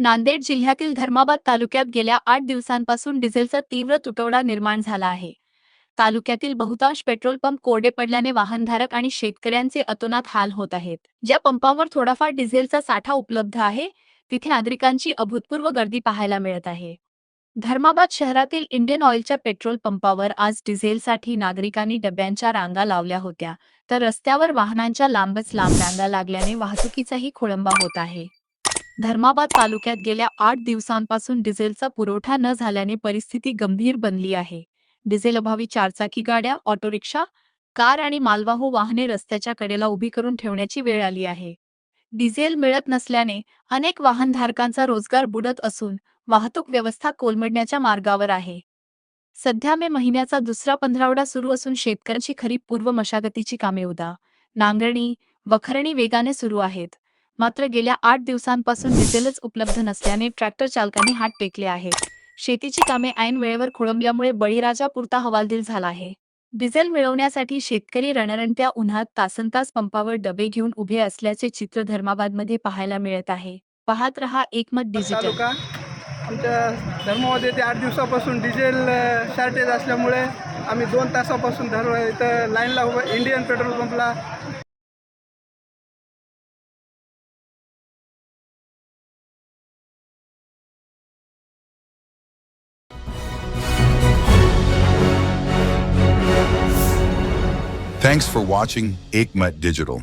नांदेड जिल्ह्यातील धर्माबाद तालुक्यात गेल्या 8 दिवसांपासून डिझेलचा तीव्र तुटवडा निर्माण झाला आहे. तालुक्यातील बहुतांश पेट्रोल पंप कोरडे पडल्याने वाहनधारक आणि शेतकऱ्यांचे अतोनात हाल होत आहेत. ज्या पंपावर थोडाफार डिझेलचा साठा उपलब्ध आहे, तिथे नागरिकांची अभूतपूर्व गर्दी पाहायला मिळत आहे. धर्माबाद शहरातील इंडियन ऑइलच्या पेट्रोल पंपावर आज डिझेलसाठी नागरिकांनी डब्यांच्या रांगा लावल्या होत्या, तर रस्त्यावर वाहनांच्या लांबच लांब रांगा लागल्याने वाहतुकीचाही खोळंबा होत आहे. धर्माबाद तालुक्यात गेल्या 8 दिवसांपासून डिझेलचा पुरवठा न झाल्याने परिस्थिती गंभीर बनली आहे. डिझेलअभावी चारचाकी गाड्या, ऑटो रिक्षा, कार आणि मालवाहू वाहने रस्त्याच्या कडेला उभी करून ठेवण्याची वेळ आली आहे. डिझेल मिळत नसल्याने अनेक वाहनधारकांचा रोजगार बुडत असून वाहतूक व्यवस्था कोलमडण्याच्या मार्गावर आहे. सध्या मे महिन्याचा दुसरा पंधरवडा सुरू असून शेतकऱ्यांची खरीप पूर्व मशागतीची कामे नांगरणी, वखरणी वेगाने सुरू आहेत. मात्र गेल्या 8 दिवसांपासून डिझेलच उपलब्ध नसल्याने ट्रॅक्टर चालकांनी हात टेकले आहेत. शेतीची कामे ऐन वेळेवर खोळंबल्यामुळे बळीराजा पुरता हवालदिल झाला आहे. डिझेल मिळवण्यासाठी शेतकरी रणरणत्या उन्हात तासनतास पंपावर डबे घेऊन उभे असल्याचे चित्र धर्माबादमध्ये पाहायला मिळत आहे. पाहत रहा एकमत डिजिटल. तालुका आमच्या धर्मामध्ये ते 8 दिवसापासून डिझेल शॉर्टेज असल्यामुळे आम्ही 2 तासापासून इथं लाईनला उभं इंडियन पेट्रोल पंपला. Thanks for watching Ekmat Digital.